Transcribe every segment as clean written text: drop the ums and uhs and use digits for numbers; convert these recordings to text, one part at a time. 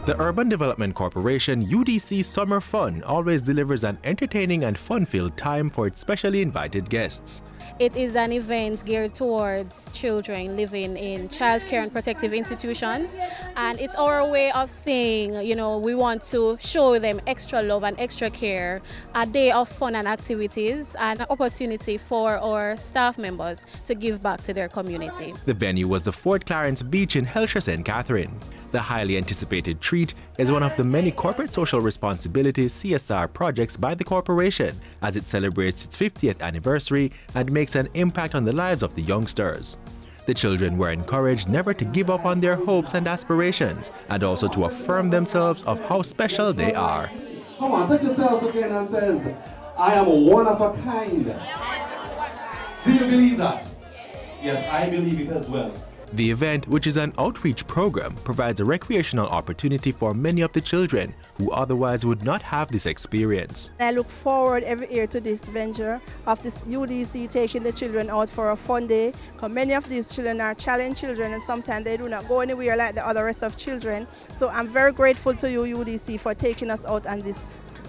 The Urban Development Corporation UDC Summer Fun always delivers an entertaining and fun-filled time for its specially invited guests. It is an event geared towards children living in childcare and protective institutions, and it's our way of saying, we want to show them extra love and extra care, a day of fun and activities, and an opportunity for our staff members to give back to their community. The venue was the Fort Clarence Beach in Hillshire, St. Catherine. The highly anticipated treat is one of the many corporate social responsibility CSR projects by the corporation as it celebrates its 50th anniversary and makes an impact on the lives of the youngsters. The children were encouraged never to give up on their hopes and aspirations and also to affirm themselves of how special they are. Come on, touch yourself again and says, I am one of a kind. Do you believe that? Yes, I believe it as well. The event, which is an outreach program, provides a recreational opportunity for many of the children who otherwise would not have this experience. I look forward every year to this venture of this UDC taking the children out for a fun day, because many of these children are challenged children and sometimes they do not go anywhere like the other rest of children. So I'm very grateful to you, UDC, for taking us out on this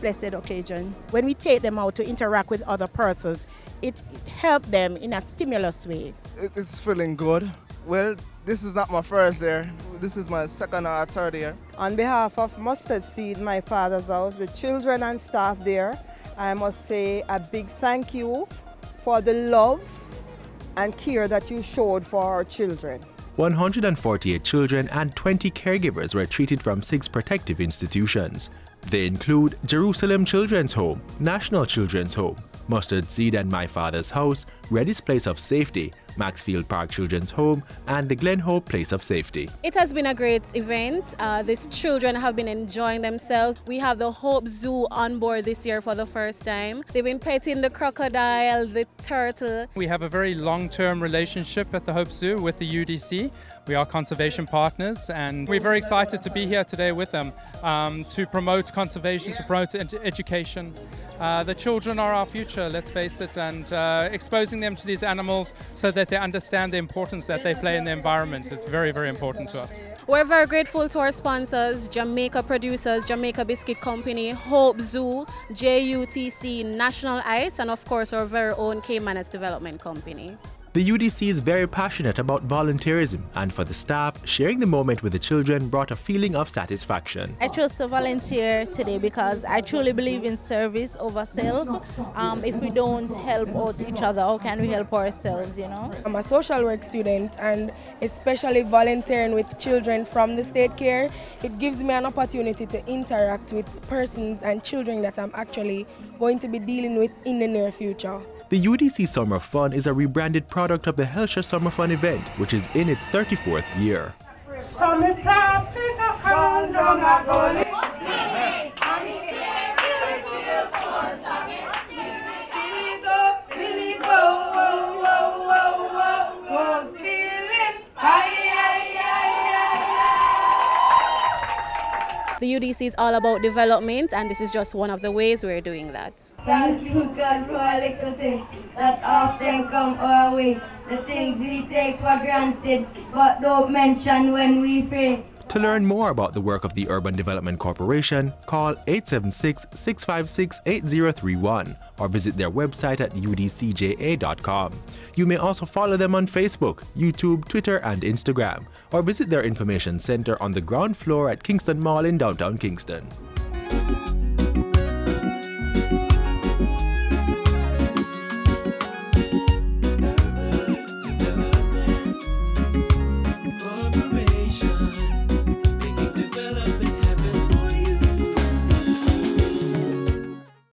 blessed occasion. When we take them out to interact with other persons, it helps them in a stimulus way. It's feeling good. Well, this is not my first year. This is my second or third year. On behalf of Mustard Seed, my father's house, the children and staff there, I must say a big thank you for the love and care that you showed for our children. 148 children and 20 caregivers were treated from 6 protective institutions. They include Jerusalem Children's Home, National Children's Home, Mustard Seed and My Father's House, Reddy's Place of Safety, Maxfield Park Children's Home, and the Glen Hope Place of Safety. It has been a great event. These children have been enjoying themselves. We have the Hope Zoo on board this year for the first time. They've been petting the crocodile, the turtle. We have a very long-term relationship at the Hope Zoo with the UDC. We are conservation partners and we're very excited to be here today with them to promote conservation, to promote education. The children are our future, let's face it, and exposing them to these animals so that they understand the importance that they play in the environment is very, very important to us. We're very grateful to our sponsors, Jamaica Producers, Jamaica Biscuit Company, Hope Zoo, JUTC, National Ice, and of course our very own Caenwood Development Company. The UDC is very passionate about volunteerism, and for the staff, sharing the moment with the children brought a feeling of satisfaction. I chose to volunteer today because I truly believe in service over self. If we don't help out each other, how can we help ourselves, I'm a social work student, and especially volunteering with children from the state care, it gives me an opportunity to interact with persons and children that I'm actually going to be dealing with in the near future. The UDC Summer Fun is a rebranded product of the Hillshire Summer Fun event, which is in its 34th year. The UDC is all about development, and this is just one of the ways we're doing that. Thank you, God, for a little thing that often come our way. The things we take for granted, but don't mention when we pray. To learn more about the work of the Urban Development Corporation, call 876-656-8031 or visit their website at udcja.com. You may also follow them on Facebook, YouTube, Twitter, and Instagram, or visit their information center on the ground floor at Kingston Mall in downtown Kingston.